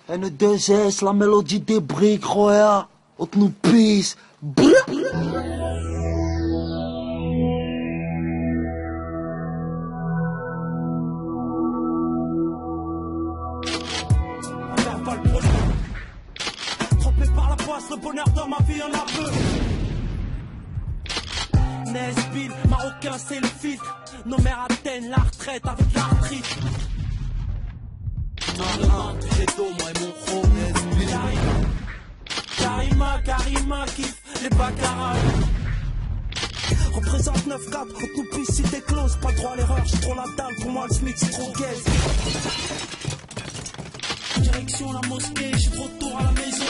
N2S, la mélodie des briques, Roya, on nous pisse. Trompé par la poisse, le bonheur dans ma vie en a peu. Nesbill, marocain, c'est le filtre. Nos mères atteignent la retraite avec l'arthrite. J'ai dos, moi et mon pro, Nesbill. Karima, kiffe les baccarat. Représente 9-4, on nous pisse si t'es close. Pas droit à l'erreur, j'ai trop la dalle. Pour moi, le SMIC, c'est trop gaze. Direction la mosquée, je suis de retour à la maison.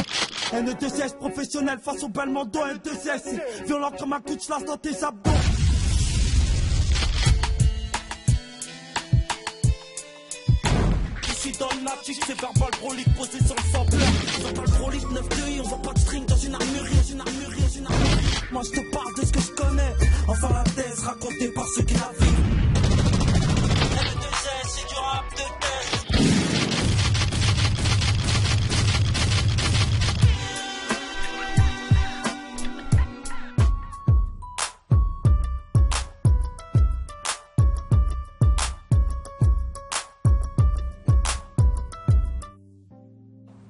N2S professionnel face au Belmondo. N2S violent comme un coup de slash dans tes abdos. Ici dans le natif, c'est verbal prolique posé sur le sampleur. Verbal prolique 9-2, on voit pas de string dans une armurerie. Moi je te parle de ce que je connais. Enfin la thèse racontée par ceux qui la vivent. N2S, c'est du rap de thèse.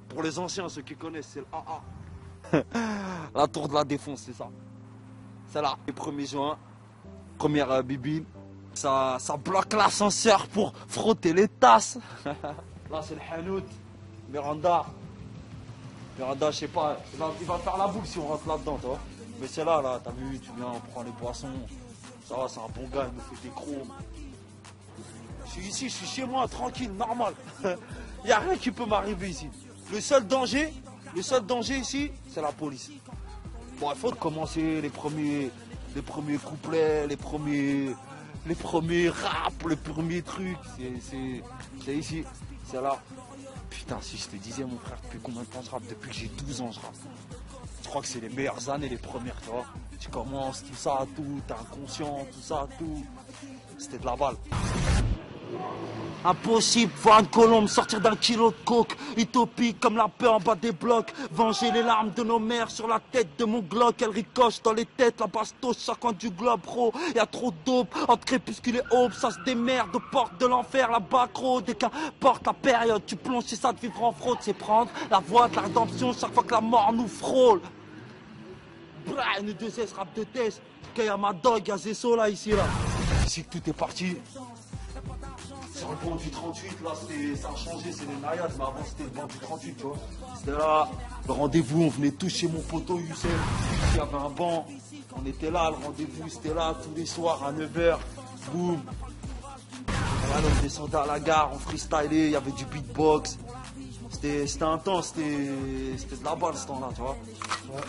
Pour les anciens, ceux qui connaissent, c'est le AA. La tour de la défense, c'est ça. C'est là, le 1er juin, première bibine. Ça bloque l'ascenseur pour frotter les tasses. Là, c'est le Hanout. Miranda, je sais pas, il va faire la boule si on rentre là-dedans, tu vois. Mais c'est là, t'as vu, tu viens, on prend les boissons. Ça va, c'est un bon gars, il me fait des crocs. Je suis ici, je suis chez moi, tranquille, normal. Il n'y a rien qui peut m'arriver ici. Le seul danger ici, c'est la police. Bon, il faut commencer les premiers couplets, les premiers raps, les premiers trucs. C'est ici, c'est là. Putain, si je te disais, mon frère, depuis combien de temps je rappe? Depuis que j'ai 12 ans, je rappe. Je crois que c'est les meilleures années, les premières, tu vois. Tu commences, tout ça, tout, t'es inconscient, tout ça, tout. C'était de la balle. Impossible, voir une colombe sortir d'un kilo de coke. Utopique comme la peur en bas des blocs. Venger les larmes de nos mères sur la tête de mon Glock. Elle ricoche dans les têtes, la bastos, chaque coin du globe, bro. Y'a trop de dope, entre crépuscule et aube. Ça se démerde aux portes de l'enfer, la bacro. Dès qu'importe la période, tu plonges, c'est ça de vivre en fraude. C'est prendre la voie de la rédemption chaque fois que la mort nous frôle. Bra, N2S, rap de test. Y'a ma dog, y'a Zesso là, ici, là. Ici que tout est parti. Sur le banc du 38, là, ça a changé, c'est les naïades, mais avant c'était le banc du 38, tu vois. C'était là, le rendez-vous, on venait tous chez mon poteau Youssef, il y avait un banc, on était là, le rendez-vous, c'était là, tous les soirs à 9h, boum. Là, on descendait à la gare, on freestylait, il y avait du beatbox. C'était intense, c'était de la balle ce temps-là, tu vois. Ouais.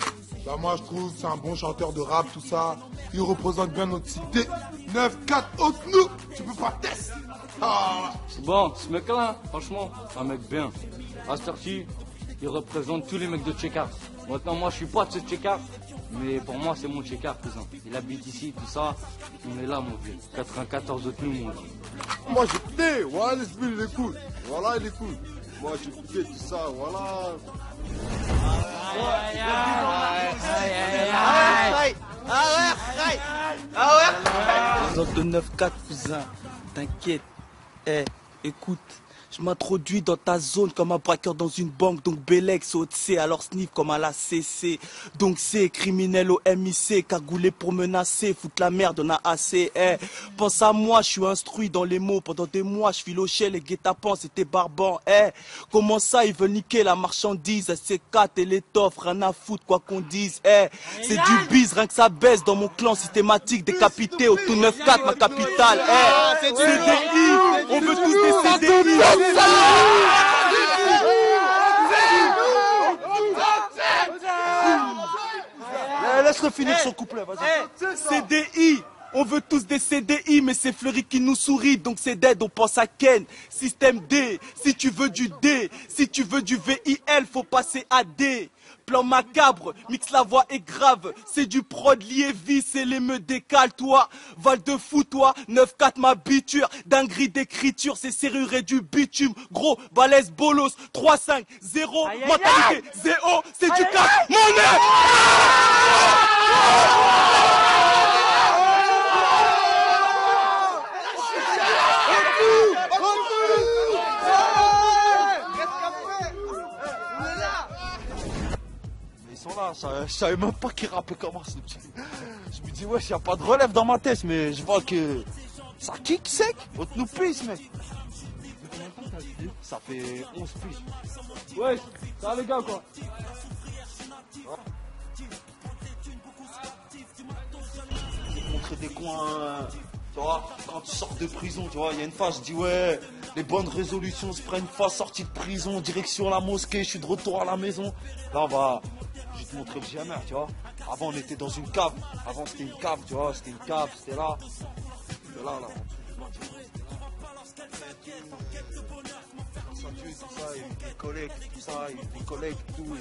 Bah moi je trouve que c'est un bon chanteur de rap, tout ça. Il représente bien notre cité. 9-4 haute nous, tu peux pas tester. Ah. C'est bon, ce mec-là, franchement, c'est un mec bien. À cette heure-ci, il représente tous les mecs de Tchekar. Maintenant, moi, je suis pas de ce Tchekar, mais pour moi, c'est mon Tchekar, cousin. Il habite ici, tout ça. On est là, mon vieux. 94 autres nous, mon vieux. Moi, j'ai écouté. Voilà, l'esprit, il est cool. Voilà, il est cool. Moi, j'ai écouté tout ça, voilà. Présente de 9-4, cousin. T'inquiète. Écoute. Je m'introduis dans ta zone comme un braqueur dans une banque. Donc Belex au C, alors sniff comme à la CC. Donc c'est criminel au MIC, cagoulé pour menacer, foutre la merde, on a assez. Pense à moi, je suis instruit dans les mots. Pendant des mois, je filochais les guet-apens, c'était barbant. Comment ça, ils veulent niquer la marchandise? C4 et l'étoffe, rien à foutre quoi qu'on dise. C'est du bise, rien que ça baisse dans mon clan systématique, décapité au tout 9-4, ma capitale. CDI, on veut tous des CDI. Laisse-le finir son couplet, vas-y. CDI, on veut tous des CDI, mais c'est Fleury qui nous sourit, donc c'est dead, on pense à Ken. Système D, si tu veux du D, si tu veux du VIL, faut passer à D. plan macabre, mixe la voix est grave. C'est du prod lié vis et les me décale, toi. Val de fou, toi. 9-4 m'habiture. Dinguerie d'écriture, c'est serrure et du bitume. Gros, balèze, bolos. 3-5, 0. Mentalité, 0. C'est du cash, monnaie. Ils sont là, je savais même pas qu'ils rappaient comment ce petit. Je me dis, wesh, y a pas de relève dans ma tête, mais je vois que ça kick sec. Autre nous pisse, mec. Ça fait 11 piges. Ouais, ça va les gars quoi. Montrer des coins, tu vois, quand tu sors de prison, tu vois, il y a une phase, je dis ouais, les bonnes résolutions se prennent une fois sorti de prison, direction la mosquée, je suis de retour à la maison. Là, je vais te montrer le GMR, tu vois. Avant, on était dans une cave. Avant, c'était une cave, tu vois, c'était une cave, c'était là. C'était là, là. Tout ça, ils collectent, tout ça, ils collectent tout.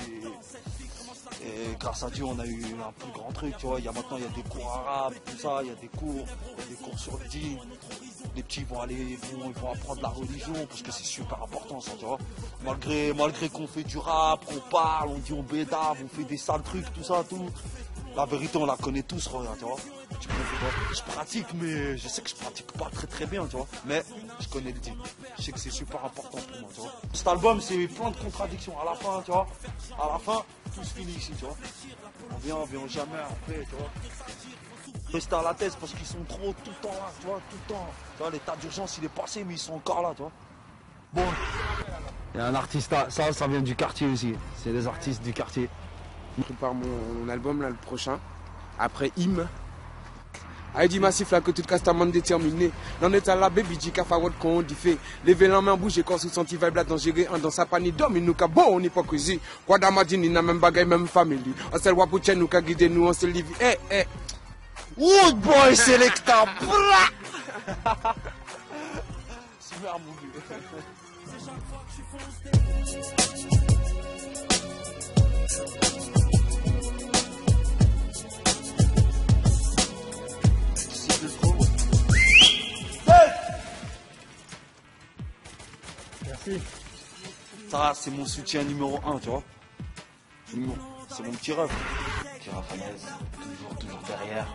Et grâce à Dieu, on a eu un plus grand truc, tu vois. Maintenant, il y a des cours arabes, tout ça, il y a des cours sur le dîn. Les petits ils vont apprendre la religion parce que c'est super important, ça, tu vois. Malgré qu'on fait du rap, qu'on parle, on dit on bédave, on fait des sales trucs, tout ça, tout. La vérité, on la connaît tous, regarde, tu vois. Je pratique, mais je sais que je pratique pas très bien, tu vois. Mais je connais le dîn. Je sais que c'est super important pour moi, tu vois. Cet album, c'est plein de contradictions. À la fin, tu vois, à la fin, tout se finit ici, tu vois. On vient jamais après, tu vois. Rester à la tête parce qu'ils sont trop tout le temps là, tu vois, tout le temps. Tu vois, l'état d'urgence, il est passé, mais ils sont encore là, tu vois. Bon. Il y a un artiste là, ça vient du quartier aussi. C'est des artistes du quartier. Je prépare mon album là, le prochain. Après Hymne. Aïdi massif là que tout castamment déterminé. L'on est à la baby Jika Fawad qu'on dit fait. Lever la main bouger quand sous senti vibe là dans gérer un dans sa panique d'homme il nous ka bon on hypocrisie. Quoi d'amadine il n'a même bagay même famille. On s'est wa pour nous ka guider nous on se livre. Eh. Wood boy selecta. Super movie. Merci. Ça, c'est mon soutien numéro 1, tu vois. C'est mon petit rêve. Petit Rafael, toujours derrière.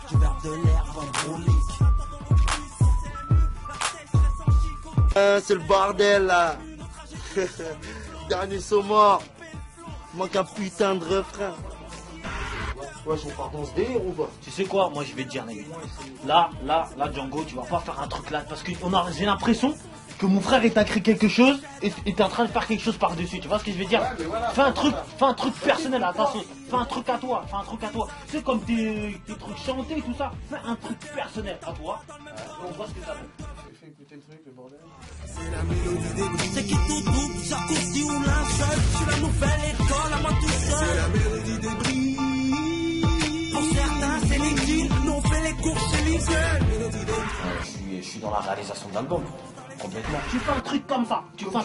Du verbe de l'herbe hydraulique. C'est le bordel là. Dernier saut mort. Manque un putain de refrain. Ouais, je repars dans ce délire ou pas? Tu sais quoi, moi je vais te dire, mec. Là, Django, tu vas pas faire un truc là. Parce que j'ai l'impression que mon frère il t'a écrit quelque chose et t'es en train de faire quelque chose par-dessus. Tu vois ce que je veux dire? Ouais, voilà, fais un truc personnel à ta sauce. Fais un truc à toi, Tu sais, comme tes trucs chantés et tout ça. Fais un truc personnel à toi. On voit ce que ça fait. Fais écouter le truc, le bordel. C'est la mélodie des bruits. C'est qui tout double, jacuzzi ou linceul. Je suis la nouvelle école à moi tout seul. C'est la mélodie des bruits. Pour certains, c'est LinkedIn. Nous on fait les cours chez LinkedIn. Je suis dans la réalisation de l'album. Complètement. Tu fais un truc comme ça. Tu fais un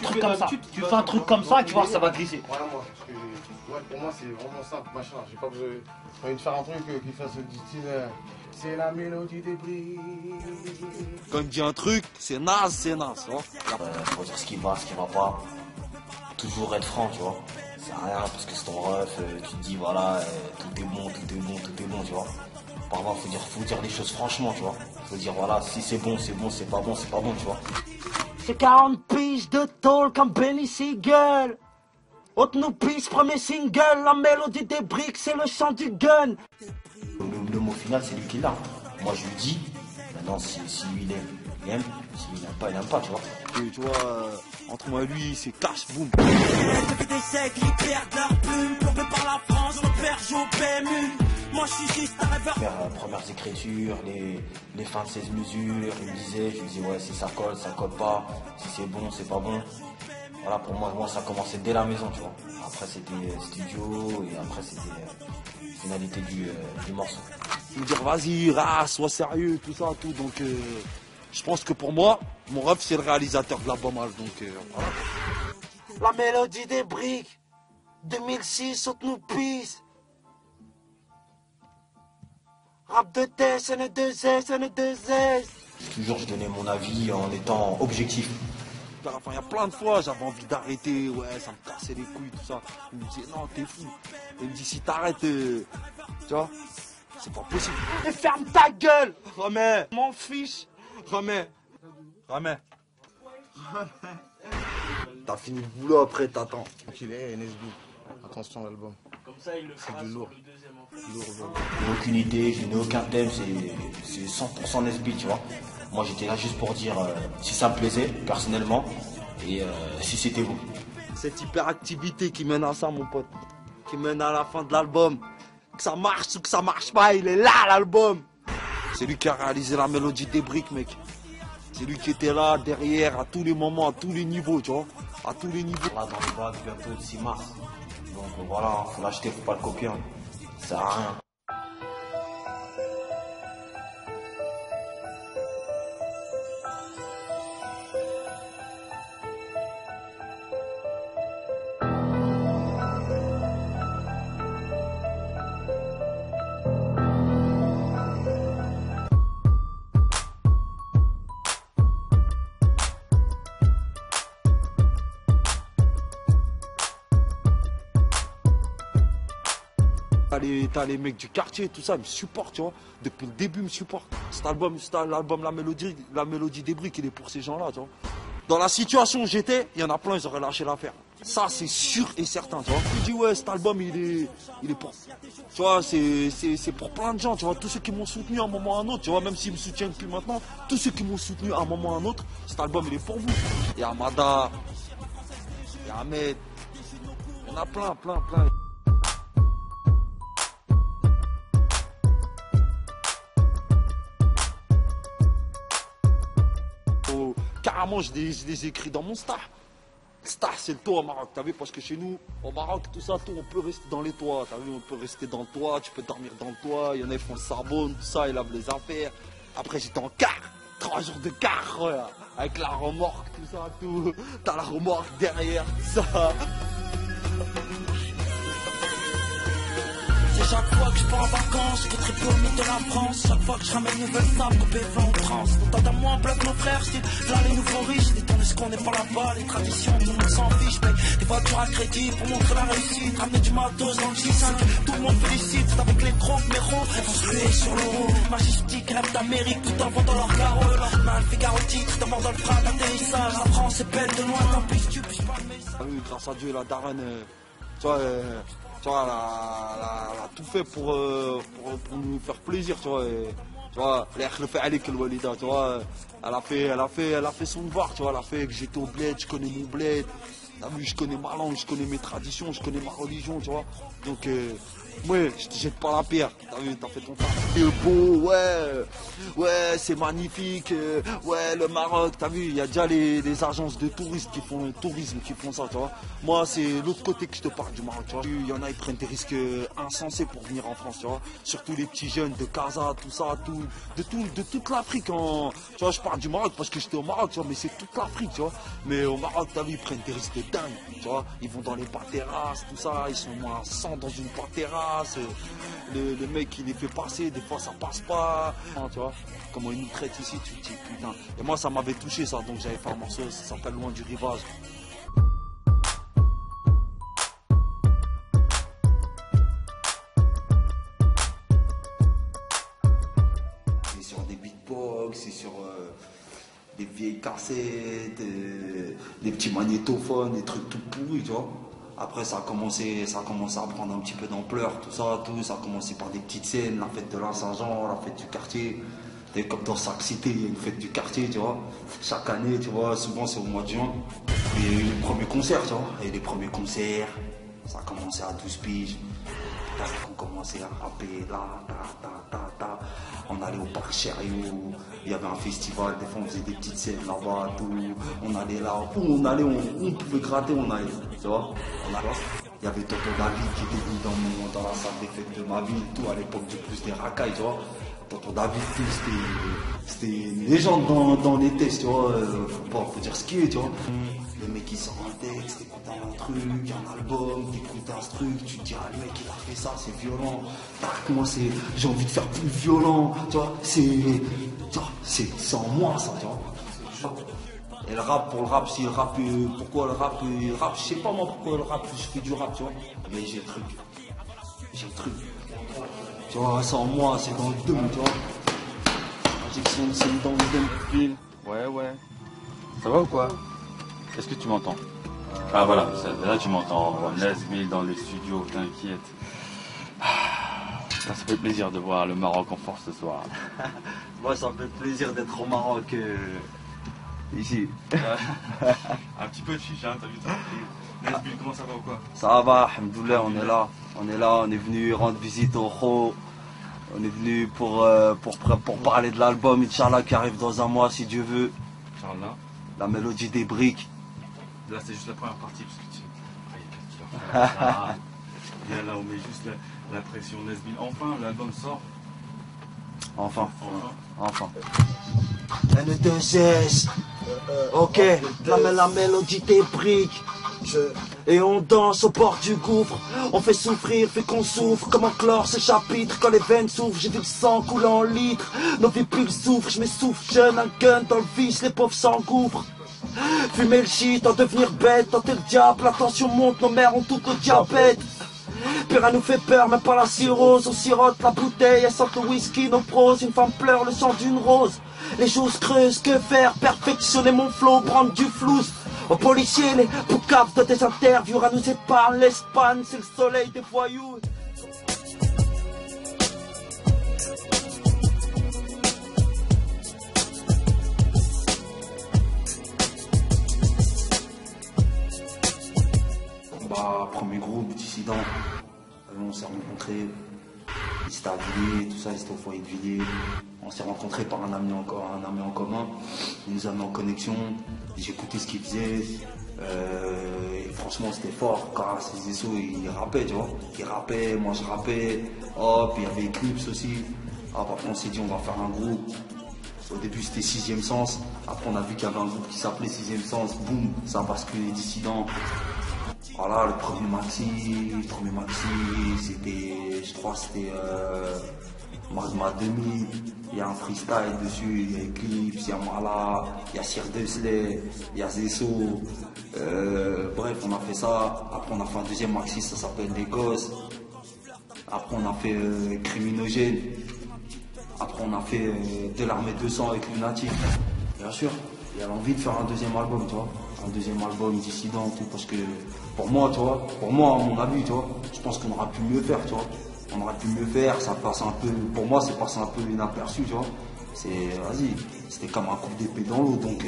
truc comme ça, tu vois, ça va glisser. Voilà, moi, parce que pour moi, c'est vraiment simple, machin. J'ai pas besoin de faire un truc qui fasse du style. C'est la mélodie des bris. Quand il me dit un truc, c'est naze, tu vois. Faut dire ce qui va pas. Toujours être franc, tu vois. C'est rien, parce que c'est ton ref, tu te dis, voilà, tout est bon, tu vois. Parfois, faut dire les choses franchement, tu vois. Faut dire, voilà, si c'est bon, c'est pas bon, tu vois. C'est 40 piges de tôle comme Benny Siegel. Haute nous pisse, premier single, la mélodie des briques, c'est le chant du gun. Le mot final, c'est lui qui l'a. Moi, je lui dis, maintenant, si lui il aime, s'il n'aime pas, il n'aime pas, tu vois. Et tu vois, entre moi et lui, c'est cash, boum. Depuis des siècles, ils perdent leur plume, plombés par la France, le père joue PMU. Moi, je suis juste un rêveur. Premières écritures, les fins de 16 mesures, je lui disais, ouais, si ça colle pas, si c'est bon, c'est pas bon. Voilà, pour moi, ça commençait dès la maison, tu vois. Après, c'était studio, et après, c'était finalité du morceau. Me dire, vas-y, sois sérieux, tout ça, tout. Donc, je pense que pour moi, mon rêve, c'est le réalisateur de l'album. Donc, voilà. La mélodie des briques. 2006, saute-nous pisse. Rap de test, N2S, N2S. Toujours, je donnais mon avis en étant objectif. Enfin, il y a plein de fois, j'avais envie d'arrêter, ouais, ça me cassait les couilles, tout ça. Il me disait, non, t'es fou. Il me dit, si t'arrêtes, tu vois, c'est pas possible. Et ferme ta gueule, Remets, m'en fiche. Remets. T'as fini le boulot, après, t'attends. Qu'il est NSB. Attention à l'album. Comme ça, il le fera du lourd. sur le deuxième. Lourd. J'ai aucune idée, je n'ai aucun thème, c'est 100% Nesby, tu vois. Moi j'étais là juste pour dire si ça me plaisait personnellement et si c'était vous. Cette hyperactivité qui mène à ça, mon pote, qui mène à la fin de l'album. Que ça marche ou que ça marche pas, il est là l'album. C'est lui qui a réalisé la mélodie des briques, mec. C'est lui qui était là derrière à tous les moments, à tous les niveaux, tu vois. À tous les niveaux. Là dans le bac bientôt le 6 mars. Donc voilà, faut l'acheter, faut pas le copier. Hein. Ça sert à rien. T'as les mecs du quartier, tout ça, ils me supportent, tu vois. Depuis le début, ils me supportent. Cet album, la mélodie des briques, il est pour ces gens-là, tu vois. Dans la situation où j'étais, il y en a plein, ils auraient lâché l'affaire. Ça, c'est sûr et certain, tu vois. Je dis, ouais, cet album, il est pour... Tu vois, c'est pour plein de gens, tu vois. Tous ceux qui m'ont soutenu à un moment ou à un autre, tu vois, même s'ils me soutiennent plus maintenant, tous ceux qui m'ont soutenu à un moment ou à un autre, cet album, il est pour vous. Il y a Amada, il y a Ahmed, il y en a plein. Carrément, je les écris dans mon star. Star, c'est le toit au Maroc, t'as vu, parce que chez nous, au Maroc, tout ça, on peut rester dans les toits, t'as vu, on peut rester dans le toit, tu peux dormir dans le toit, il y en a qui font le charbon, tout ça, ils lavent les affaires. Après, j'étais en car, 3 jours de car, ouais, avec la remorque, tout ça, tout. T'as la remorque derrière, tout ça. C'est chaque fois que je pars en vacances, que très peu au mythe de la France. Chaque fois que je ramène une nouvelle sable, coupé vent en transe. Tant à moi, bloque nos frères, style, là les nouveaux riches. Détourner ce qu'on n'est pas là-bas, les traditions, tout le monde s'en fiche. Paye des voitures à crédit pour montrer la réussite. Ramener du matos dans le 6-5, tout le monde félicite. C'est avec les gros méros, on se fait sur l'euro. Majestique, rêve d'Amérique, tout en vendant leur carreau. Leur main, le Figaro titre, d'abord dans le frein d'atterrissage. La France est belle de loin, tant pis, tu piches pas le message. Ah oui, grâce à Dieu, la daronne, tu vois, elle a tout fait pour nous faire plaisir, tu vois. Tu vois, le fait aller que le Walida, tu vois, elle a fait son devoir, tu vois, elle a fait que j'étais au bled, je connais mon bled, t'as vu, je connais ma langue, je connais mes traditions, je connais ma religion, tu vois. Donc, ouais, je te jette pas la pierre, t'as vu, t'as fait ton taf. C'est beau, ouais, c'est magnifique, ouais, le Maroc, t'as vu, il y a déjà les agences de tourisme qui font ça, tu vois. Moi, c'est l'autre côté que je te parle du Maroc, tu vois. Il y en a, ils prennent des risques insensés pour venir en France, tu vois. Surtout les petits jeunes de Casa, tout ça, de toute l'Afrique. Tu vois, je parle du Maroc parce que j'étais au Maroc, tu vois, mais c'est toute l'Afrique, tu vois. Mais au Maroc, t'as vu, ils prennent des risques de dingue, tu vois. Ils vont dans les terrasses, tout ça, ils sont moins 100 dans une terrasse. Le mec, il les fait passer, des fois ça passe pas, tu vois. Comment ils nous traitent ici, tu te dis putain. Et moi, ça m'avait touché ça, donc j'avais fait un morceau, ça s'appelle Loin du rivage. C'est sur des beatbox, c'est sur des vieilles cassettes, des petits magnétophones, des trucs tout pourris, tu vois. Après, ça a commencé à prendre un petit peu d'ampleur, tout ça. Ça a commencé par des petites scènes, la fête de la Saint-Jean, la fête du quartier. Et comme dans chaque cité, il y a une fête du quartier, tu vois. Chaque année, tu vois, souvent c'est au mois de juin. Et il y a eu les premiers concerts, tu vois. Et les premiers concerts, ça a commencé à 12 piges. On commençait à rapper là, on allait au parc Chériot, il y avait un festival, des fois on faisait des petites scènes là-bas, tout. On allait là, où on allait, on pouvait gratter, on allait, tu vois. Il y avait Tonton David qui était venu dans la salle des fêtes de ma ville, tout, à l'époque du plus des racailles, tu vois. Tonton David, c'était une légende dans les tests, tu vois. Faut dire ce qu'il est, tu vois. Le mec, il sort un texte, écoute un truc, un album, t'écoutes un truc, tu te dis, ah, le mec, il a fait ça, c'est violent. Tac, moi, j'ai envie de faire plus violent, tu vois. C'est en moi, ça, tu vois. Et le rap, pour le rap, si le rap, pourquoi le rap, je sais pas moi pourquoi le rap, je fais du rap, tu vois. Mais j'ai le truc. Tu vois, ça en moi, c'est dans le dôme, tu vois. Injection de scène dans le dôme. Phil, ouais. Ça va ou quoi? Est-ce que tu m'entends? Ah voilà, là tu m'entends. Nesbill dans les studios, t'inquiète. Ça fait plaisir de voir le Maroc en force ce soir. Moi, ça me fait plaisir d'être au Maroc ici. Un petit peu de chicha, t'as vu ça? Nesbill, comment ça va ou quoi? Ça va, alhamdoulilah, on est là, on est venu rendre visite au Kho. On est venu pour parler de l'album Inch'Allah qui arrive dans un mois si Dieu veut. Inch'Allah. La mélodie des briques. Là c'est juste la première partie parce que tu... Ah, viens là, on met juste la pression Nesbill. Enfin, l'album sort. Enfin. N2S. Ok, la mélodie des briques. Et on danse au bord du gouffre. On fait souffrir, fait qu'on souffre. Comment clore ce chapitre quand les veines s'ouvrent. J'ai vu le sang couler en litres. Nos vies pulls souffrent, je m'essouffle jeune. Un gun dans le vice, les pauvres s'engouffrent. Fumer le shit, en devenir bête. Tenter le diable, la tension monte. Nos mères ont tout le diabète. Plus rien nous fait peur, même pas la cirrhose. On sirote la bouteille, elle sent le whisky, nos proses. Une femme pleure le sang d'une rose. Les choses creuses, que faire? Perfectionner mon flow, prendre du flouze. Aux policiers, les poucaves de tes interviews. À nous épargne l'Espagne, c'est le soleil des voyous. Premier groupe, dissident. On s'est rencontrés. Ils étaient à Villiers, tout ça, ils étaient au foyer de Villiers. On s'est rencontrés par un ami en commun. Il nous a mis en connexion. J'écoutais ce qu'il faisait. Et franchement, c'était fort. Car ces SO, ils rappaient, tu vois. Ils rappaient, moi je rappais. Hop, il y avait Eclipse aussi. Après, on s'est dit, on va faire un groupe. Au début, c'était 6e Sens. Après, on a vu qu'il y avait un groupe qui s'appelait 6e Sens. Boum, ça a basculé dissident. Voilà, le premier maxi, c'était, je crois, c'était Magma 2000. Il y a un freestyle dessus, il y a Eclipse, il y a Mala, il y a Sir Desley, il y a Zesso. Bref, on a fait ça. Après, on a fait un deuxième maxi, ça s'appelle Les Gosses. Après, on a fait Criminogène. Après, on a fait De l'Armée 200 avec Lunatic. Bien sûr, il y avait envie de faire un deuxième album, tu vois. Un deuxième album dissident, tout, parce que pour moi, tu vois, à mon avis, tu vois, je pense qu'on aurait pu mieux faire, tu vois. On aurait pu mieux faire, ça passe un peu, pour moi, c'est passé un peu inaperçu, tu vois. Vas-y, c'était comme un coup d'épée dans l'eau, donc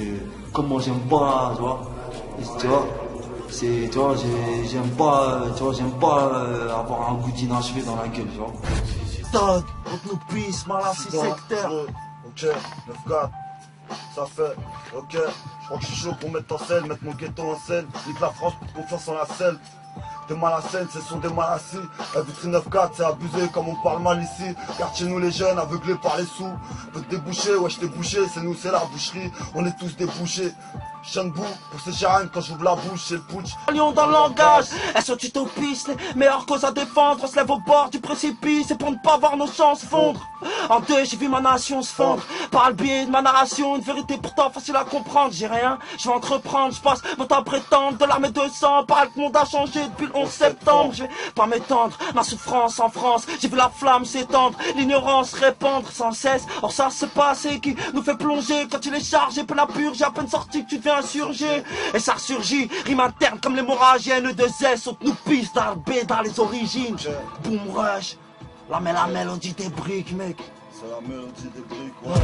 comme moi j'aime pas, tu vois, j'aime pas avoir un goût d'inachevé dans la gueule, tu vois. Todd, on nous pisse, Malassi sectaire. Ok, 9-4, ça fait, ok. Je crois que je suis chaud pour mettre en scène, mettre mon ghetto en scène. Nique la France, pour confiance en la selle. Des Malassènes, ce sont des Malassis. La vitrine 9-4, c'est abusé comme on parle mal ici. Car chez nous les jeunes, aveuglés par les sous. Peut te déboucher, ouais je t'ai bouché, c'est nous, c'est la boucherie. On est tous débouchés. Je bout pour ces charènes quand j'ouvre la bouche, c'est le putsch. Lion dans le langage, elles sont utopistes, les meilleures causes à défendre. On se lève au bord du précipice, et pour ne pas voir nos chances fondre. En deux, j'ai vu ma nation se fondre. Par le biais de ma narration, une vérité pourtant facile à comprendre. J'ai rien, je vais entreprendre, je passe mon temps à prétendre. De l'armée 200, par le monde a changé depuis le 11 septembre. Je vais pas m'étendre, ma souffrance en France. J'ai vu la flamme s'étendre, l'ignorance répandre sans cesse. Or ça se passe et qui nous fait plonger quand il est chargé, peu la purge, à peine sorti que tu deviens insurgé. Et ça ressurgit, rime interne comme l'hémorragie. N2S, on nous pisse dans les origines. Boom rush, la mélodie des briques, mec. C'est la mélodie des briques, ouais.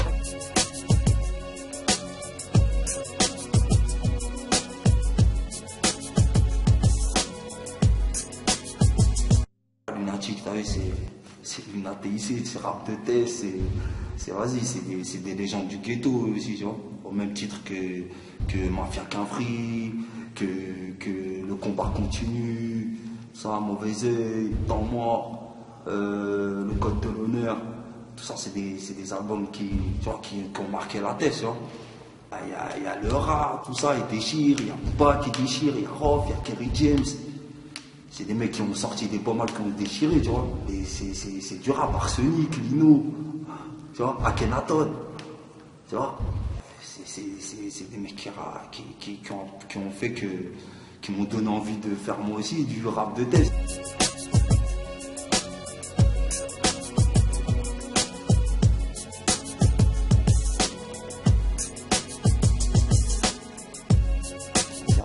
Lunatic, t'as vu, c'est Lunatic, c'est rap de test, vas-y, c'est des légendes du ghetto aussi, tu vois. Au même titre que Mafia Quinfri, que le combat continue, ça, mauvais œil, dans moi, le code de l'honneur, tout ça c'est des albums qui ont marqué la tête, tu vois. Il y a le rap, tout ça, il déchire, il y a Booba qui déchire, il y a Rof, il y a Kerry James. C'est des mecs qui ont sorti des bombes qui ont déchiré, tu vois. Et c'est du rap, Arsenic, Lino, tu vois, Akhenaton, tu vois. C'est des mecs qui ont fait qui m'ont donné envie de faire moi aussi du rap de test.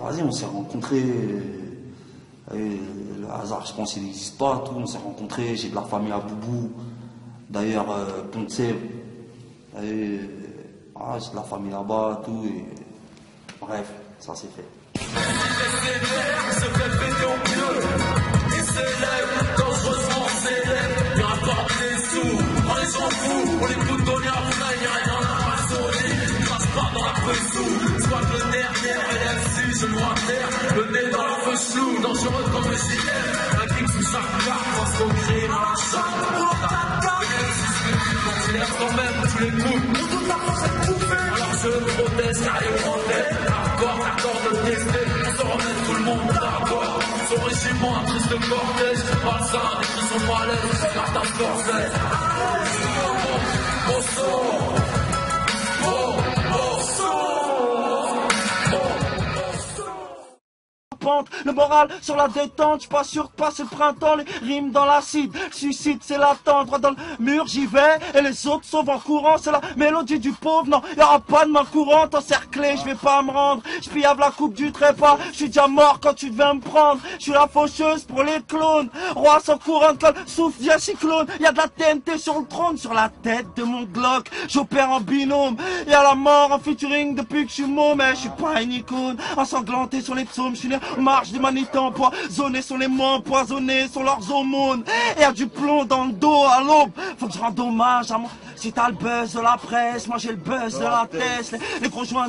Vas-y, on s'est rencontrés. Le hasard, je pense, il n'existe pas. Tout, on s'est rencontrés. J'ai de la famille à Boubou. D'ailleurs, Pont-de-Sèvres. J'ai de la famille là-bas, tout. Et... Bref, ça s'est fait. Le nez dans la fausse loup, dangereux comme le gilet. Un kick sous chaque carte, pense qu'on crée dans la chambre. Considère quand même tous les coups. Alors je proteste car il proteste. L'accord de tester, on se remet tout le monde d'accord. Son régiment, un triste cortège. Malsain, écrit son malaise, garde un corset. Au son. Le moral sur la détente, je suis pas sûr de passer le printemps, les rimes dans l'acide, suicide c'est l'attente, droit dans le mur j'y vais, et les autres sauvent en courant, c'est la mélodie du pauvre, non, y'aura pas de main courante, encerclé, je vais pas me rendre, je pillave la coupe du trépas, je suis déjà mort quand tu devais me prendre, je suis la faucheuse pour les clones, roi sans couronne, colle, souffle via cyclone, y'a de la TNT sur le trône, sur la tête de mon Glock, j'opère en binôme, y'a la mort en featuring depuis que je suis môme, mais je suis pas une icône, ensanglanté sur les psaumes, je suis né marche d'humanité empoisonnés sont les mots empoisonnés sont leurs aumônes. Et y a du plomb dans le dos à l'aube. Faut que je rende hommage à moi. Si t'as le buzz de la presse, moi j'ai le buzz de la tête. Les gros joints.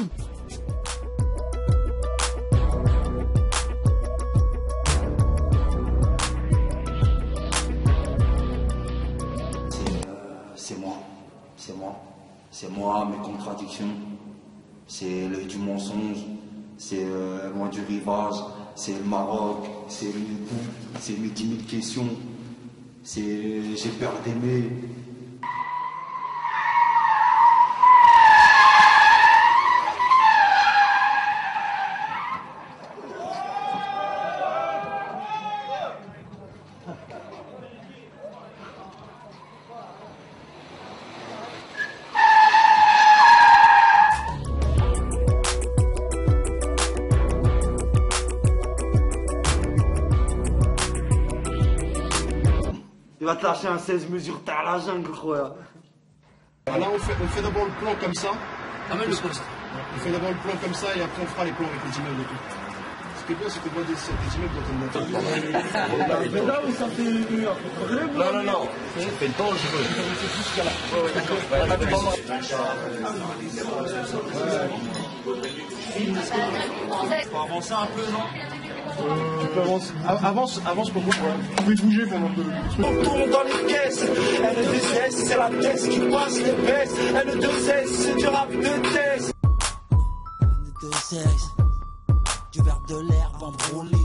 C'est moi, mes contradictions. C'est l'œil du mensonge. C'est loin du rivage, c'est le Maroc, c'est le goût, c'est mes 10 000 questions, c'est j'ai peur d'aimer. Il va te lâcher un 16 mesures, t'es à la jungle, quoi. Là, on fait d'abord le plan comme ça. Amène le poste. On fait d'abord le plan comme ça et après on fera les plans avec les immeubles et tout. Ce qui est bien, c'est qu'on voit des immeubles dont on a. Mais là où ça fait un problème. Non. Ça fait le temps, je veux. C'est jusqu'à là. Faut avancer un peu, non? Tu peux avancer. Avance pour moi. Tu peux bouger pendant que le truc. On tourne dans les caisses. L2S, c'est la test qui passe les baisses. L2S, c'est du rap de test. L2S, du verbe de l'herbe en brolique.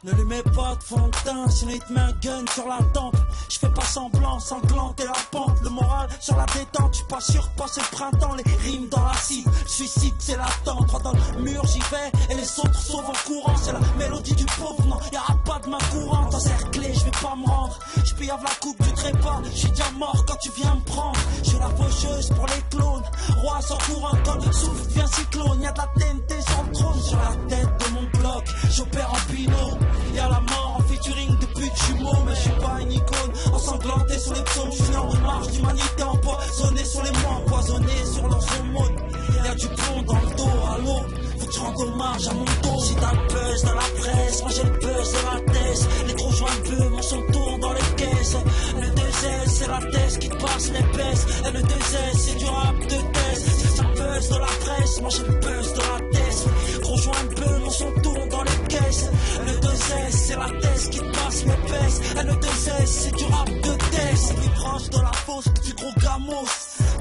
Ne lui mets pas de fond de teint, sinon il te met un gun sur la tempe. Je fais pas semblant, sanglante et la pente. Le moral sur la détente, je suis pas sûr de passer le printemps. Les rimes dans l'acide, suicide c'est l'attente. Droit dans le mur j'y vais, et les autres sauvent en courant. C'est la mélodie du pauvre, non, y'aura pas de main courante. Encerclé, je vais pas me rendre, je pillave la coupe du trépas. Je suis déjà mort quand tu viens me prendre. Je suis la faucheuse pour les clones, roi sans courant, colle, souffle, vient cyclone. Y'a de la TNT sur le trône, sur la tête de mon bloc, j'opère en binôme. Y'a la mort en featuring depuis que je suis môme. Mais je suis pas une icône, ensanglanté sur les psaumes. Je suis en marche d'humanité, empoisonné sur les mots, empoisonné sur leurs hormones. Y'a du plomb dans le dos à l'eau. Faut que je rende hommage à mon dos. Si t'as le buzz dans la presse, moi j'ai le buzz de la thèse. Les gros joints bleus, mon son tourne dans les caisses. Le 2S, c'est la thèse qui te passe l'épaisse. Et le 2S, c'est du rap de thèse. Si t'as le buzz de la presse, moi j'ai le buzz de la thèse. Gros joints bleus, mon son tourne dans les caisses. Le 2S, c'est la thèse qui te passe l'épaisse. L2S, c'est du rap de test. Les proches dans la fosse, du gros gamos.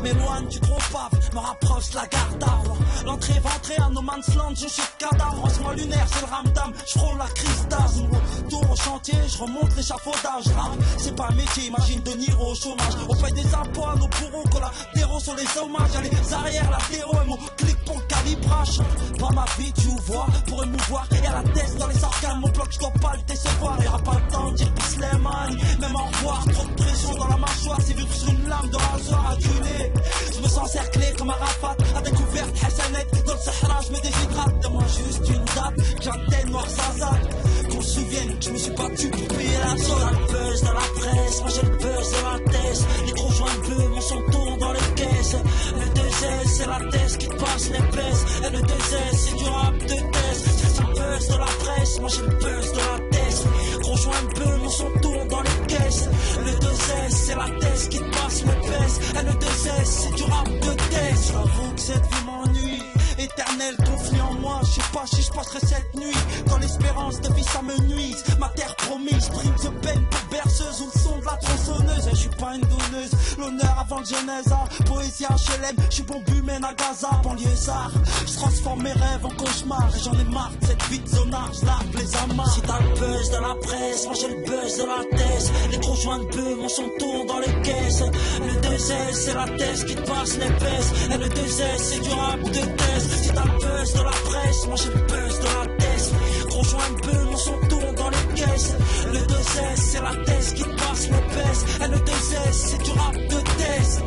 M'éloigne du gros pape, me rapproche la garde d'arbre. L'entrée ventrée à No Man's Land, je suis cadavre. En ce mois lunaire, c'est le ramdam, je frôle la crise d'asthme. Tour au chantier, je remonte l'échafaudage. Rap, c'est pas un métier, imagine De Niro au chômage. On paye des impôts à nos bourreaux, collatéraux sur les hommages. Y'a les arrières latéraux et mon clic pour le calibrage. Pas ma vie, tu vois, pour émouvoir. Y'a la tête dans les organes, mon bloc, je dois pas le décevoir. Y'aura pas le temps de dire Bisleman, même au revoir. Trop de pression dans la mâchoire, c'est vivre sur une lame de rasoir adulé. Je me sens encerclé comme un Rafat, à découverte Hassanet. Dans le Sahara, je me déshydrate. Donne-moi juste une date, j'antenne noir Zazak. Qu'on se souvienne que je me suis battu pour payer la zone. Le buzz dans la presse, moi j'ai le buzz de la thèse. Les gros joints bleus, mon son tourne dans les caisses. Le 2S, c'est la thèse qui te passe l'épaisse. Et le 2S, c'est du rap de thèse. C'est le buzz de la presse, moi j'ai le buzz de la thèse. Gros joints bleus, mon son tourne dans les caisses. Le 2S, c'est la thèse qui te passe l'épaisse. Et le 2S, c'est du rap de thèse. J'avoue que cette vie m'ennuie. Éternel conflit en moi, je sais pas si je passerai cette nuit. Quand l'espérance de vie ça me nuise. Ma terre promise, prime de peine pour berceuse. Ou le son de la tronçonneuse. Je suis pas une donneuse, l'honneur avant le genèse. Poésie HLM, je suis bon bumen à Gaza. Banlieusard, je transforme mes rêves en cauchemar. Et j'en ai marre de cette vie de zonard, je largue les amarres. Si t'as le buzz de la presse, moi j'ai le buzz de la thèse. Les gros joints de bœuf, mon son tourne dans les caisses. Le 2S, c'est la thèse qui te passe l'épaisse. Et le 2S, c'est du rap de thèse. Si t'as le buzz de la presse, moi j'ai le buzz de la thèse. Gros joint de bœuf, mon son tourne dans les caisses. Le 2S, c'est la thèse qui te passe l'épaisse. Et le 2S, c'est du rap de thèse.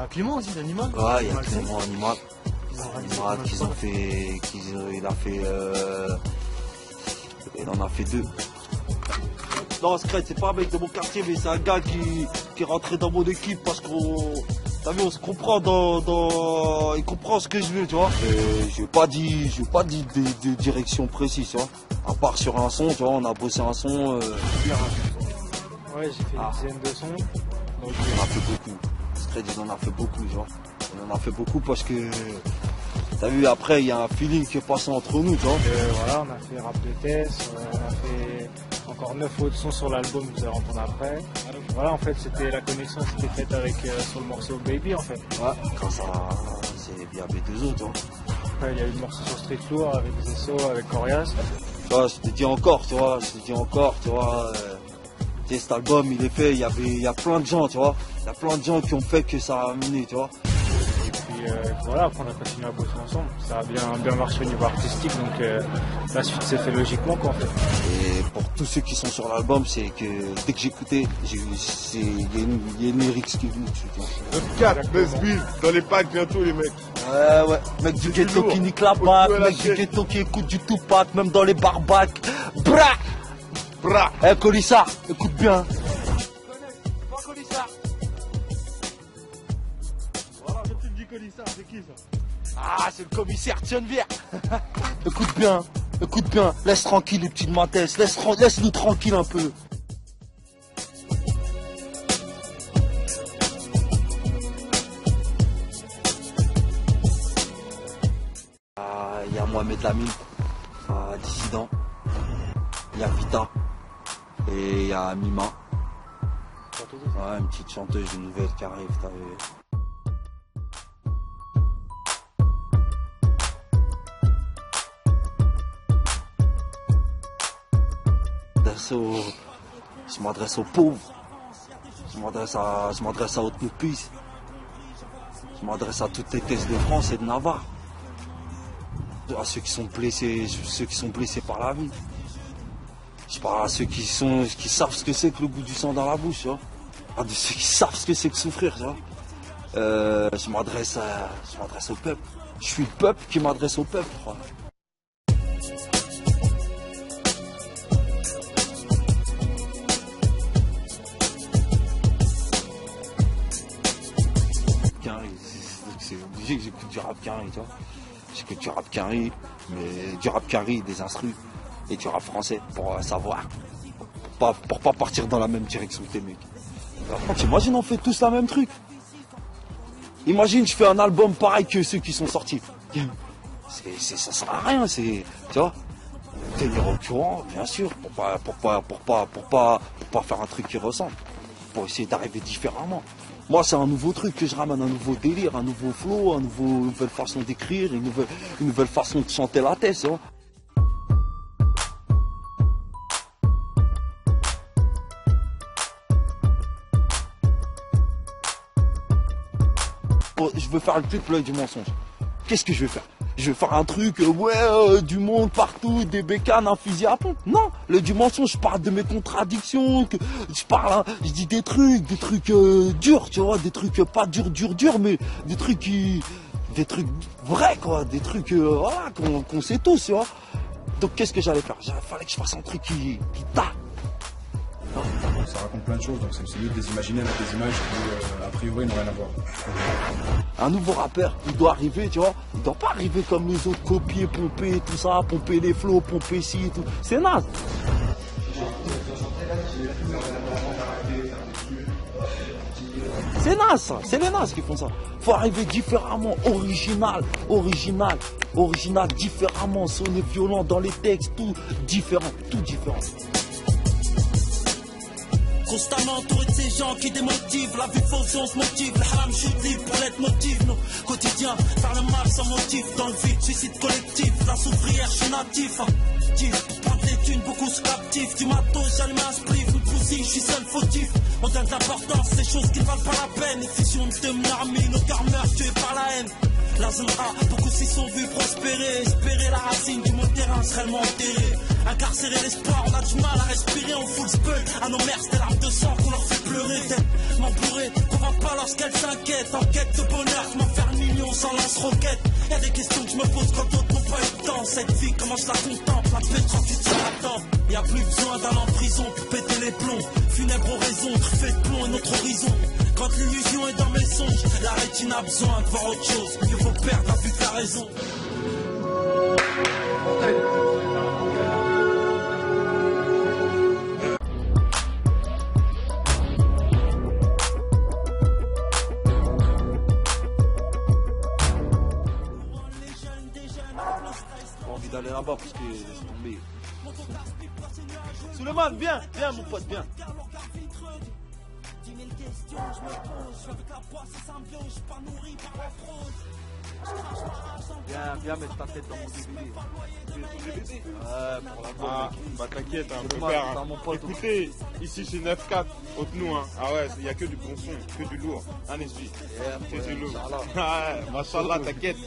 Clément aussi, l'animal. Ouais, il y a Clément Animal. Il en a fait 2. Non, Scred, c'est pas un mec de mon quartier, mais c'est un gars qui est rentré dans mon équipe parce qu'on. T'as vu, on se comprend il comprend ce que je veux, tu vois. Je n'ai pas dit de direction précise, tu vois. À part sur un son, tu vois, on a bossé un son. Ouais, j'ai fait une dizaine de sons. Donc, on a fait beaucoup. Scred, il en a fait beaucoup, tu vois. On en a fait beaucoup parce que. T'as vu, après, il y a un feeling qui est passé entre nous, tu vois. Voilà, on a fait rap de test, on a fait encore 9 autres sons sur l'album, vous allez entendre après. Voilà, en fait, la connexion s'était faite avec sur le morceau Baby, en fait. Ouais, grâce à c'est bien B2O, tu vois. Après, il y a eu le morceau sur Street Floor avec Zesso, avec Corias. Tu vois, je te dis encore, tu vois. Cet album, il est fait, il y a plein de gens, tu vois. Il y a plein de gens qui ont fait que ça a amené, tu vois. Voilà, après on a continué à bosser ensemble. Ça a bien marché au niveau artistique, donc la suite s'est fait logiquement, quoi, en fait. Et pour tous ceux qui sont sur l'album, c'est que dès que j'écoutais, il y a une lyrics qui est venue dessus. 4, Besbill, dans les packs bientôt, les mecs. Ouais, mec du ghetto qui nique la bac, mec du ghetto qui écoute du Tupac, même dans les barbacs. Bra. Colissa, écoute bien. C'est qui ça? Ah, c'est le commissaire Tienvière. Écoute bien, laisse tranquille les petites matesses, laisse-nous tranquille un peu. Il y a Mohamed Lamine, Dissident, il y a Vita et il y a Mima. Ouais, une petite chanteuse, une nouvelle qui arrive, t'as vu. Je m'adresse aux pauvres, je m'adresse à Haute-Noupisse, je m'adresse à toutes les thèses de France et de Navarre, à ceux qui sont blessés par la vie. Je parle à ceux qui savent ce que c'est que le goût du sang dans la bouche, tu vois. À ceux qui savent ce que c'est que souffrir, tu vois. Je m'adresse au peuple. Je suis le peuple qui m'adresse au peuple, quoi. C'est obligé que j'écoute du rap carré, tu vois. J'écoute du rap carré, mais du rap carré, des instrus et du rap français pour savoir. Pour pas partir dans la même direction que tes mecs. Imagine, on fait tous la même truc. Imagine, je fais un album pareil que ceux qui sont sortis. Ça sert à rien, tu vois. Tenir au courant, bien sûr, pour pas faire un truc qui ressemble. Pour essayer d'arriver différemment. Moi, c'est un nouveau truc que je ramène, un nouveau délire, un nouveau flow, une nouvelle façon d'écrire, une nouvelle façon de chanter la tête, tu vois. Je veux faire le truc l'œil du mensonge. Qu'est-ce que je vais faire? Je vais faire un truc, du monde partout, des bécanes, un fusil à pompe. Non, l'œil du mensonge, je parle de mes contradictions, je dis des trucs durs, tu vois, des trucs pas durs, mais des trucs vrais, quoi, des trucs voilà, qu'on sait tous, tu vois. Donc qu'est-ce que j'allais faire? Il fallait que je fasse un truc qui tape. Ça raconte plein de choses, donc c'est mieux de les imaginer avec des images qui, a priori, n'ont rien à voir. Un nouveau rappeur, il doit arriver, tu vois, il doit pas arriver comme les autres, copier, pomper, tout ça, pomper les flows, pomper ci et tout. C'est naze. C'est naze, ça. C'est les nazes qui font ça. Faut arriver différemment, original, différemment, sonner violent dans les textes, tout différent. Constamment entouré de ces gens qui démotivent. La vie fausse, on se motive. Le haram chute libre pour l'être motive. Nos quotidiens, faire le mal sans motif. Dans le vide, suicide collectif. La soufrière, je suis natif. Pour prendre des thunes, beaucoup se captivent. Du matos, j'allume un spliff. Une poussie, je suis seul fautif. On donne de l'importance, ces choses qui ne valent pas la peine. Effusion de mon armée, nos cœurs meurent tués par la haine. La zone A, beaucoup s'y sont vus prospérer. Espérer la racine du mot terrain, réellement enterré. Incarcérer l'espoir, on a du mal à respirer. On fout le spell, à nos mères c'est larmes de sang qu'on leur fait pleurer. Tellement bourré, qu'on va pas lorsqu'elles s'inquiètent. En quête de bonheur, je m'en faire un million sans lance-roquette. Y'a des questions que je me pose quand d'autres n'ont pas eu le temps. Cette vie, comment je la contemple, la paix 38 sur la tempe. Y'a plus besoin d'aller en prison pour péter les plombs. Funèbre oraison, truffé de plomb et notre horizon. Quand l'illusion est dans mes songes, la rétine a besoin de voir autre chose. Il faut perdre à vue que la raison. J'ai envie d'aller là-bas parce que laisse tomber. Souleymane, viens mon pote, viens. Viens mettre ta tête dans mon DVD. Ah, bah t'inquiète, hein, mon père. Écoutez, ici c'est 9-4, haute-nous, hein. Ah ouais, il n'y a que du bon son, que du lourd. Un esprit. C'est du lourd. Ah ouais, machallah, t'inquiète.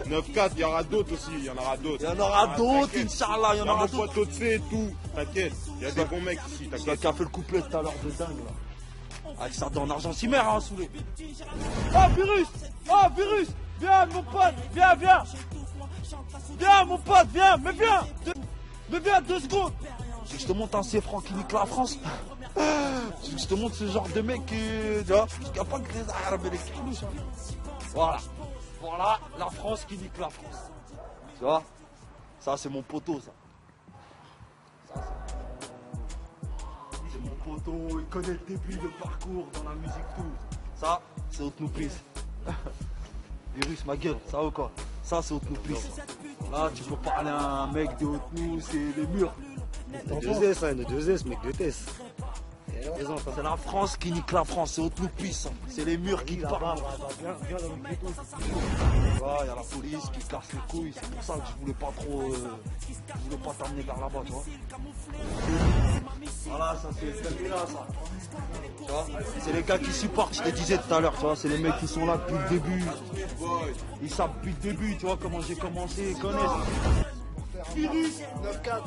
9-4, il y aura d'autres aussi, il y en aura d'autres. Il y en aura d'autres, Inch'Allah, il y en aura d'autres. Mon pote et tout, t'inquiète. Il y a des bons mecs ici, t'inquiète. t'inquiète. Qui a fait le couplet tout à l'heure de dingue là. Avec ça en argent cimère, hein, saoulé. Oh, virus! Viens, mon pote! Viens! Viens, mon pote, viens! Mais viens, 2 secondes! Si je te montre un C-franc qui nique la France, si je te montre ce genre de mec qui, tu vois, qui a pas que les arabes et les carlouches. Voilà, la France qui nique la France. Tu vois? Ça, c'est mon poteau, ça. Il connaît le début, le parcours dans la musique, tout. Ça, c'est Haute Nouplis. Virus, ma gueule, ça ou quoi? Ça, c'est Haute Nouplis. Là, tu peux parler à un mec de Haute Nou, c'est les murs. Une 2S, hein, une 2S, mec, 2 tests. C'est la France qui nique la France, c'est Haute Nouplis. C'est les murs qui parlent. Il y a la police qui casse les couilles, c'est pour ça que je voulais pas trop. Je voulais pas t'amener vers là-bas, tu vois. Voilà, ça c'est celui-là, ça. Tu vois, c'est les gars qui supportent, je te disais tout à l'heure, tu vois, c'est les mecs qui sont là depuis le début. Ils savent depuis le début, tu vois, comment j'ai commencé, ils connaissent. Virus, 9-4,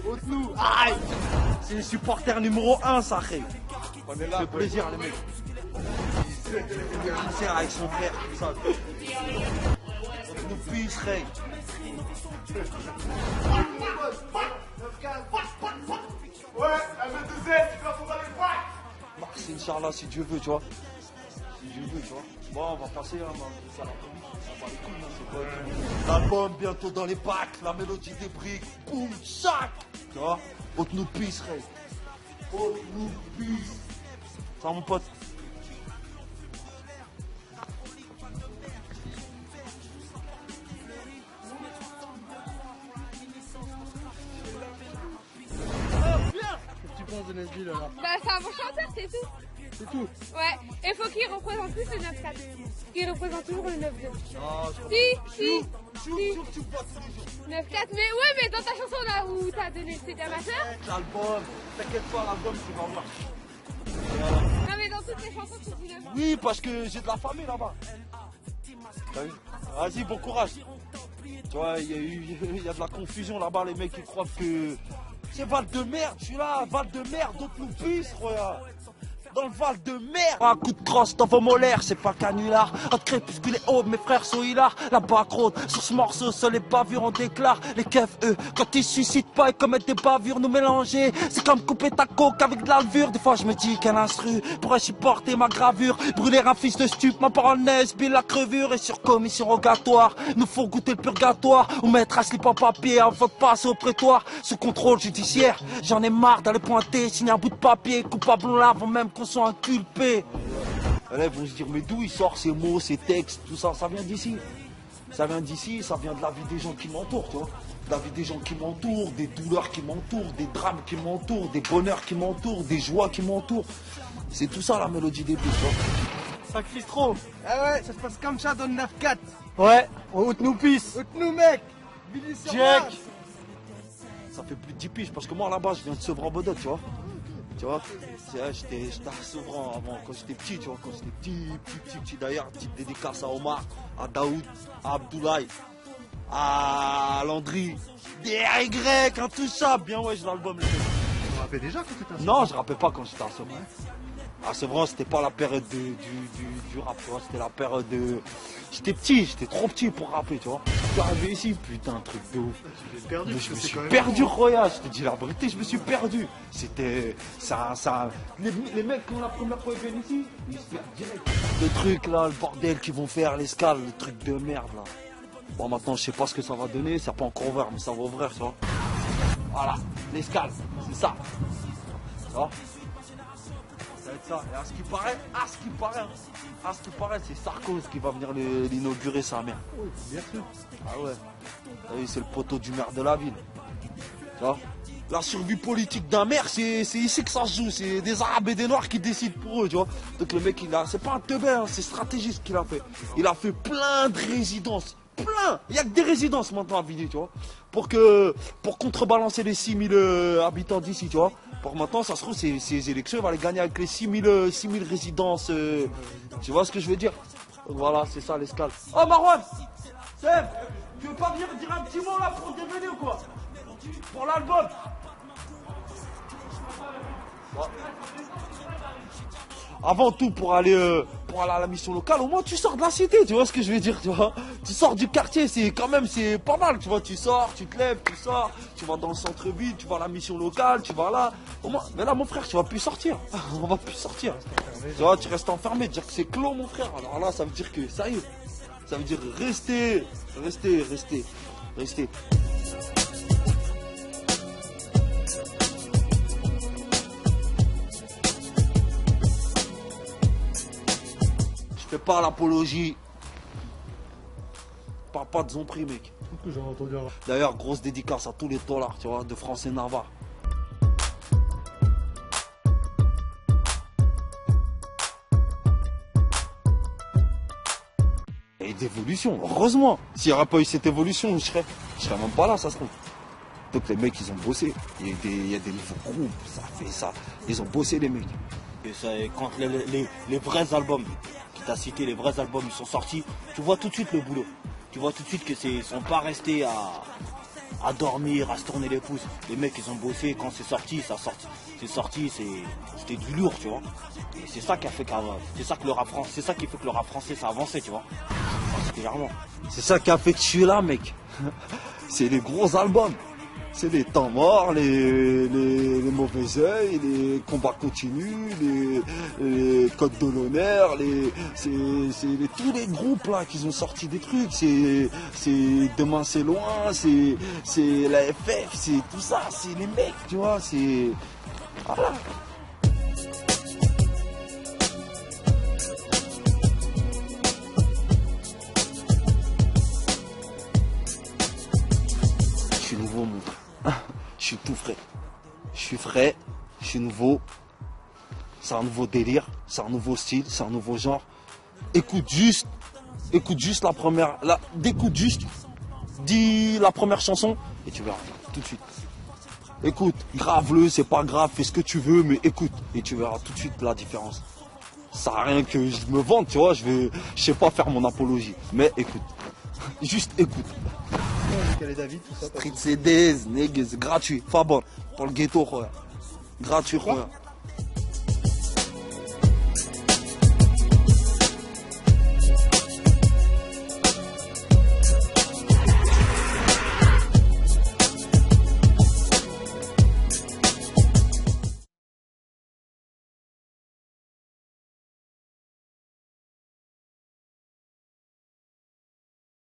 Haute-Nou. Aïe. C'est les supporters numéro 1, ça, Ré. On est là. Ça fait plaisir, les mecs. Il sert avec son frère, tout ça. Haute-Nou, puisse, Ré. Ouais, elle veut 2 ailes, tu vas fondre les packs. Mars, Inch'Allah, si Dieu veut, tu vois. Si Dieu veut, tu vois. Bon, on va passer, hein, on va faire la police. On va les couilles, hein, c'est quoi. L'album bientôt dans les packs, la mélodie des briques, boum, chac. Tu vois. Haute-Nou, puisse, Ray. Haute-Nou, puisse. Ça va, mon pote. De Nesbill alors. Bah c'est un bon chanteur, c'est tout. C'est tout. Ouais, et faut qu'il représente plus le 9-4. Qu'il représente toujours le 9-2. Ah, Si. 9-4, mais ouais, mais dans ta chanson là où t'as donné c'était amateur. L'album, t'inquiète pas, l'album tu vas voir. Non mais dans toutes les chansons tu dis 9-4. Oui, parce que j'ai de la famille là-bas. T'as vu? Vas-y, bon courage. Tu vois, il y a de la confusion là-bas, les mecs ils croient que c'est Val de Merde, je suis là, Val de Merde, d'autres nous puissent, regarde. Dans le Val de Merde. Un coup de crosse dans vos molaires, c'est pas canular. Entre crépuscule et aube, mes frères sont hilars. La backroad, sur ce morceau, seul les bavures on déclare. Les keufs, eux, quand ils se suicident pas, ils commettent des bavures, nous mélanger. C'est comme couper ta coke avec de l'alvure. Des fois je me dis qu'un instru pourrait supporter ma gravure. Brûler un fils de stup, ma parole Nesbill, la crevure. Et sur commission rogatoire, nous faut goûter le purgatoire. Ou mettre un slip en papier avant de passer au prétoire. Sous contrôle judiciaire, j'en ai marre d'aller pointer. Signer un bout de papier, coupable on avant même qu'on sont inculpés. Là, ils vont se dire, mais d'où il sort ces mots, ces textes, tout ça, ça vient d'ici. Ça vient d'ici, ça vient de la vie des gens qui m'entourent, tu vois. De la vie des gens qui m'entourent, des douleurs qui m'entourent, des drames qui m'entourent, des bonheurs qui m'entourent, des joies qui m'entourent. C'est tout ça la mélodie des blues, tu vois. Ça crise trop. Ah ouais, ça se passe comme ça dans le 9-4. Ouais, Haute-Nou pisse. Haute-Nou mec. Billy sur Jack. Ça fait plus de 10 piges parce que moi là-bas je viens de Sevran-Bodot, tu vois. Tu vois, j'étais à Sevran avant, quand j'étais petit, tu vois, quand j'étais petit. D'ailleurs, petite dédicace à Omar, à Daoud, à Abdoulaye, à Landry, DRY, intouchable, bien ouais, j'ai l'album. Tu rappais déjà quand t'étais à Sevran? Non, je rappais pas quand j'étais à Sevran. À Sevran, c'était pas la période du rap, tu vois, c'était la période de... J'étais petit, j'étais trop petit pour rapper, tu vois. Je suis arrivé ici, putain, un truc de ouf. Perdu, je me suis perdu, Roya, je te dis la vérité, je me suis perdu. C'était... Les mecs, quand la première fois ils viennent ici, ils se perdent direct. Le truc là, le bordel qu'ils vont faire, l'escale, le truc de merde là. Bon, maintenant, je sais pas ce que ça va donner, c'est pas encore ouvert, mais ça va ouvrir, tu vois. Voilà, l'escale, c'est ça. Tu vois. Ça va être ça. Et à ce qui paraît, c'est Sarkozy qui va venir l'inaugurer, sa mère. Oui, bien sûr. Ah ouais. T'as vu, c'est le poteau du maire de la ville. Tu vois. La survie politique d'un maire, c'est ici que ça se joue. C'est des Arabes et des Noirs qui décident pour eux, tu vois. Donc le mec, c'est pas un teubé, hein, c'est stratégiste qu'il a fait. Il a fait plein de résidences. Plein. Il n'y a que des résidences maintenant à vider, tu vois. Pour contrebalancer les 6000 habitants d'ici, tu vois. Pour maintenant, ça se trouve, ces élections, il va les gagner avec les 6000 résidences. Tu vois ce que je veux dire? Donc voilà, c'est ça l'escale. Oh Marwan, Seb, tu veux pas venir dire un petit mot là pour dévenir ou quoi? Pour l'album. Avant tout, pour aller à la mission locale, au moins tu sors de la cité, tu vois ce que je veux dire, tu vois. Tu sors du quartier, c'est pas mal, tu vois. Tu sors, tu te lèves, tu sors, tu vas dans le centre-ville, tu vas à la mission locale, tu vas là. Au moins, mais là, mon frère, tu vas plus sortir. On va plus sortir. Tu vois, tu restes enfermé, dire que c'est clos, mon frère. Alors là, ça veut dire que ça y est. Ça veut dire rester. Je fais pas l'apologie. Je parle pas de Zompri, mec. J'ai entendu. D'ailleurs, grosse dédicace à tous les dollars, tu vois, de France et Navarre. Et d'évolution, heureusement. S'il n'y aurait pas eu cette évolution, je serais même pas là, ça se trouve. Donc les mecs, ils ont bossé. Il y a des nouveaux groupes, ça fait ça. Ils ont bossé, les mecs. Et ça, quand les vrais albums, qui t'a cité, les vrais albums, ils sont sortis, tu vois tout de suite le boulot. Tu vois tout de suite que ils sont pas restés à dormir, à se tourner les pouces. Les mecs, ils ont bossé, quand c'est sorti, c'était du lourd, tu vois. Et c'est ça qui a fait c'est ça que le rap français, c'est ça qui fait que le rap français, ça a avancé, tu vois. Particulièrement. C'est ça qui a fait que je suis là, mec. C'est les gros albums. C'est les temps morts, les mauvais œils, les combats continus, les codes de l'honneur, tous les groupes là qui ont sorti des trucs. C'est Demain c'est loin, c'est la FF, c'est tout ça, c'est les mecs, tu vois, c'est. Voilà. Je suis nouveau, mon frère. Je suis tout frais. Je suis frais, je suis nouveau. C'est un nouveau délire, c'est un nouveau style, c'est un nouveau genre. Écoute juste la première. Dis la première chanson et tu verras tout de suite. Écoute, grave-le, c'est pas grave, fais ce que tu veux, mais écoute et tu verras tout de suite la différence. Ça sert à rien que je me vante, tu vois, je sais pas faire mon apologie, mais écoute. Juste écoute. Street CDs, niggas, gratuit, Fabon, pour le ghetto, gratuit,